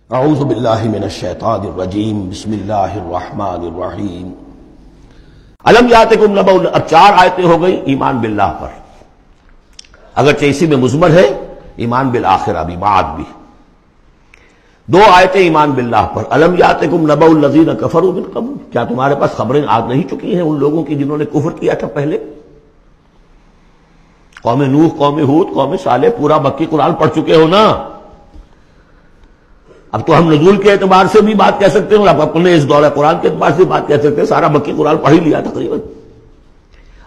اعوذ باللہ من الشیطان الرجیم بسم اللہ الرحمن الرحیم الم یاتکم نبأ، اب 4 آیتیں ہو گئی ایمان باللہ پر، اگرچہ اسی میں مضمر ہے ایمان بالآخرہ بھی، معاد بھی۔ 2 آیتیں ایمان باللہ پر، الم یاتکم نبأ الذین کفروا من قبل، کیا تمہارے پاس خبریں آ نہیں چکی ہیں ان لوگوں کی جنہوں نے کفر کیا تھا پہلے؟ قوم نوح، قوم ہود، قوم صالح، پورا مکی قرآن پڑھ چکے ہو نا۔ اب تو ہم نزول کے اعتبار سے بھی بات کہہ سکتے ہیں، اب اپنے اس دورہ قرآن کے اعتبار سے بھی بات کہہ سکتے ہیں، سارا مکی قرآن پڑھ ہی لیا تقریباً۔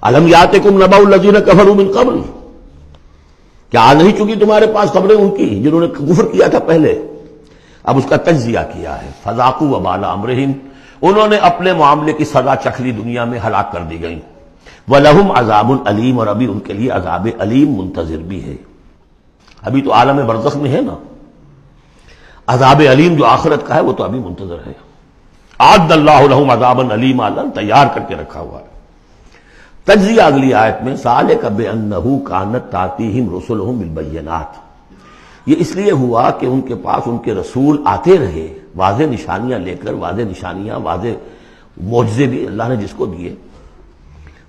الم یاتکم نبأ الذین کفروا من قبل، کیا آ نہیں چکی تمہارے پاس خبریں ان کی جنہوں نے کفر کیا تھا پہلے؟ اب اس کا تجزیہ کیا ہے، فذاقوا وبال امرہم، انہوں نے اپنے معاملے کی سزا چکھ لی، دنیا میں ہلاک کر دی گئی۔ وَلَهُمْ عَذَابٌ عَلِيمٌ، اور ابھی ان کے لیے عذاب علیم منتظر بھی ہے، ابھی تو عالم برزخ میں ہے نا، عذاب علیم جو آخرت کا ہے وہ تو ابھی منتظر ہے۔ اعد اللہ لہم عذابا علیما، اللہ تیار کر کے رکھا ہوا ہے۔ تجزیہ اگلی آیت میں، ذالک بأنہ کانت تأتیہم رسلہم بالبینات، یہ اس لیے ہوا کہ ان کے پاس ان کے رسول آتے رہے واضح نشانیاں لے کر، واضح نشانیاں، واضح معجزے بھی اللہ نے جس کو دیے۔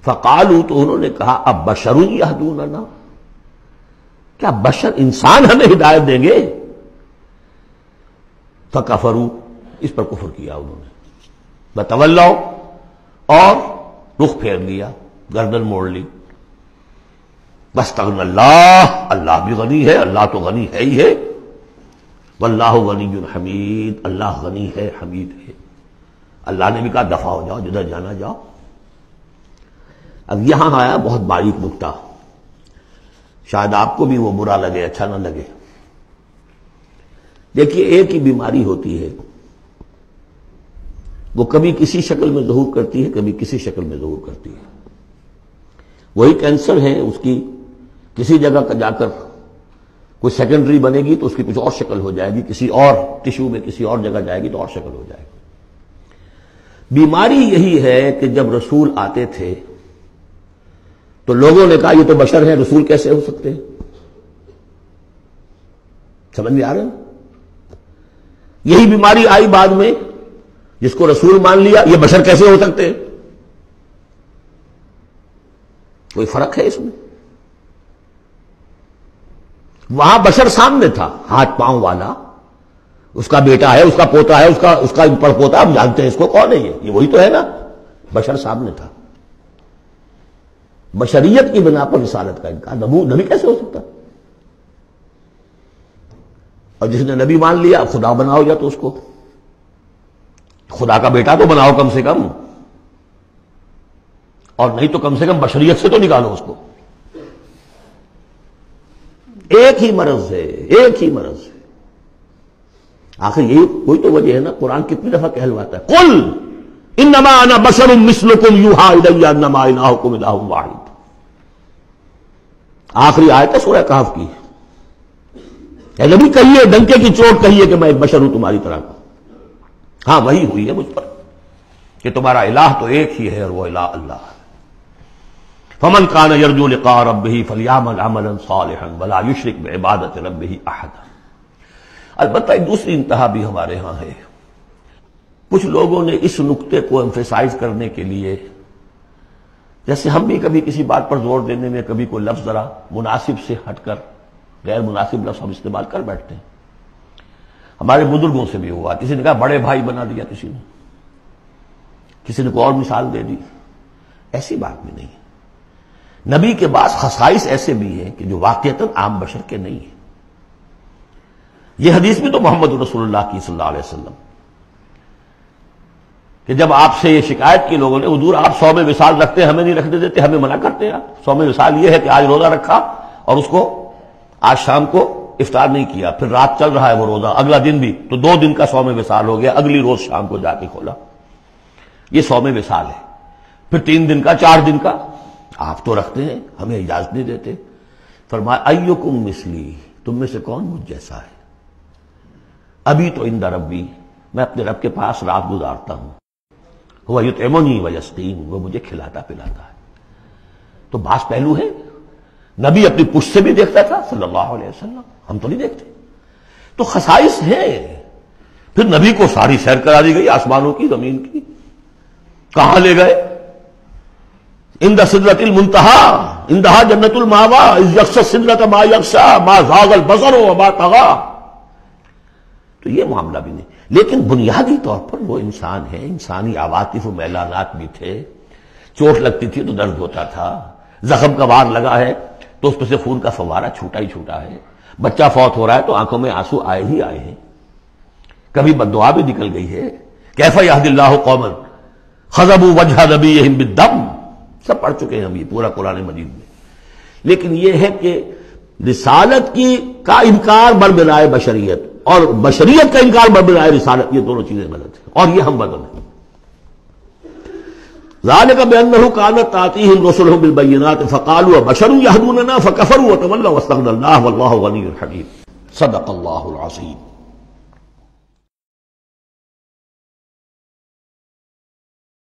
فقالوا، تو انہوں نے کہا اب بشر یہدوننا، کیا بشر انسان ہمیں ہدایت دیں گے؟ فکفروا، اس پر کفر کیا انہوں نے، وتولوا، اور رخ پھیر لیا، گردن موڑ لی۔ واستغنى اللہ، اللہ بھی غنی ہے، اللہ تو غنی ہے ہی ہے، واللہ غنی حمید، اللہ غنی ہے، حمید ہے۔ اللہ نے بھی کہا دفع ہو جاؤ، جدھر جانا جاؤ۔ اب یہاں آیا بہت باریک نکتہ، شاید آپ کو بھی وہ برا لگے، اچھا نہ لگے۔ دیکھیے، ایک ہی بیماری ہوتی ہے، وہ کبھی کسی شکل میں ظہور کرتی ہے، کبھی کسی شکل میں ظہور کرتی ہے۔ وہی کینسر ہے، اس کی کسی جگہ جا کر کوئی سیکنڈری بنے گی تو اس کی کچھ اور شکل ہو جائے گی، کسی اور ٹشو میں کسی اور جگہ جائے گی تو اور شکل ہو جائے گی۔ بیماری یہی ہے کہ جب رسول آتے تھے تو لوگوں نے کہا یہ تو بشر ہیں، رسول کیسے ہو سکتے ہیں؟ سمجھ میں آ رہا ہے؟ یہی بیماری آئی بعد میں، جس کو رسول مان لیا، یہ بشر کیسے ہو سکتے ہیں؟ کوئی فرق ہے اس میں؟ وہاں بشر سامنے تھا، ہاتھ پاؤں والا، اس کا بیٹا ہے، اس کا پوتا ہے، اس کا پڑپوتا، ہم جانتے ہیں اس کو، کون ہے یہ وہی تو ہے نا، بشر سامنے تھا۔ بشریت کی بنا پر رسالت کا انکار، نبی کیسے ہو سکتا؟ اور جس نے نبی مان لیا، خدا بناؤ یا تو اس کو خدا کا بیٹا تو بناؤ کم سے کم، اور نہیں تو کم سے کم بشریت سے تو نکالو اس کو۔ ایک ہی مرض ہے، ایک ہی مرض ہے۔ آخر یہی کوئی تو وجہ ہے نا، قرآن کتنی دفعہ کہلواتا ہے، قل انما انا بشر مثلکم یوحی الی انما الہکم الہ واحد۔ آخری آیت ہے سورہ کہف کی، اے نبی کہیے، ڈنکے کی چوٹ کہیے کہ میں ایک بشر ہوں تمہاری طرح کا۔ ہاں وہی ہوئی ہے مجھ پر کہ تمہارا الہ تو ایک ہی ہے، اور وہ الہ اللہ ہے۔ فمن کان یرجو لقاء ربہ فلیعمل عملا صالحا ولا یشرک بعبادۃ ربہ احدا۔ البتہ ایک دوسری انتہا بھی ہمارے ہاں ہے، کچھ لوگوں نے اس نقطے کو ایمفیسائز کرنے کے لیے، جیسے ہم بھی کبھی کسی بات پر زور دینے میں کبھی کوئی لفظ ذرا مناسب سے ہٹ کر غیر مناسب لفظ ہم استعمال کر بیٹھتے ہیں۔ ہمارے بزرگوں سے بھی ہوا، کسی نے کہا بڑے بھائی بنا دیا، کسی نے کوئی اور مثال دے دی۔ ایسی بات بھی نہیں ہے۔ نبی کے بعض خصائص ایسے بھی ہیں کہ جو واقعتاً عام بشر کے نہیں ہیں۔ یہ حدیث بھی تو محمد رسول اللہ کی صلی اللہ علیہ وسلم، کہ جب آپ سے یہ شکایت کی لوگوں نے، حضور آپ صوم وصال رکھتے ہیں، ہمیں نہیں رکھنے دیتے، ہمیں منع کرتے ہیں۔ آپ صوم وصال یہ ہے کہ آج روزہ رکھا اور اس کو آج شام کو افطار نہیں کیا، پھر رات چل رہا ہے وہ روزہ، اگلا دن بھی، تو 2 دن کا صوم وصال ہو گیا، اگلی روز شام کو جا کے کھولا، یہ صوم وصال ہے۔ پھر 3 دن کا، 4 دن کا، آپ تو رکھتے ہیں، ہمیں اجازت نہیں دیتے۔ فرمایا ایکم مثلی، تم میں سے کون مجھ جیسا ہے؟ ابھی تو عند ربی، میں اپنے رب کے پاس رات گزارتا ہوں، وہ یطعمنی ویسقین، وہ مجھے کھلاتا پلاتا ہے۔ تو بعض پہلو ہے، نبی اپنی پشت سے بھی دیکھتا تھا صلی اللہ علیہ وسلم، ہم تو نہیں دیکھتے۔ تو خصائص ہیں، پھر نبی کو ساری سیر کرا دی گئی آسمانوں کی، زمین کی. کہاں لے گئے؟ عند سدرۃ المنتہا، عندہا جنت الماوا، اذ یغشی السدرۃ ما یغشی ما زاغ البصر وما طغی. تو یہ معاملہ بھی نہیں، لیکن بنیادی طور پر وہ انسان ہے، انسانی عواطف و میلانات بھی تھے. چوٹ لگتی تھی تو درد ہوتا تھا، زخم کا وار لگا ہے تو اس پہ سے خون کا فوارہ چھوٹا ہی چھوٹا ہے، بچہ فوت ہو رہا ہے تو آنکھوں میں آنسو آئے ہی آئے ہیں، کبھی بددعا بھی نکل گئی ہے. کیف یہدی اللہ قوما خضبوا وجہ نبیہم بالدم، سب پڑھ چکے ہیں ہم یہ پورا قرآن مجید میں. لیکن یہ ہے کہ رسالت کا انکار بربنائے بشریت اور بشریت کا انکار بربنائے رسالت، یہ دونوں چیزیں غلط ہیں اور یہ ہم بدل ہیں. ذالک بأنہ کانت تأتیہم رسلہم بالبینات فقالوا ابشر یہدوننا فکفروا وتولوا واستغنى اللہ واللہ غنی حمید. صدق اللہ العظیم.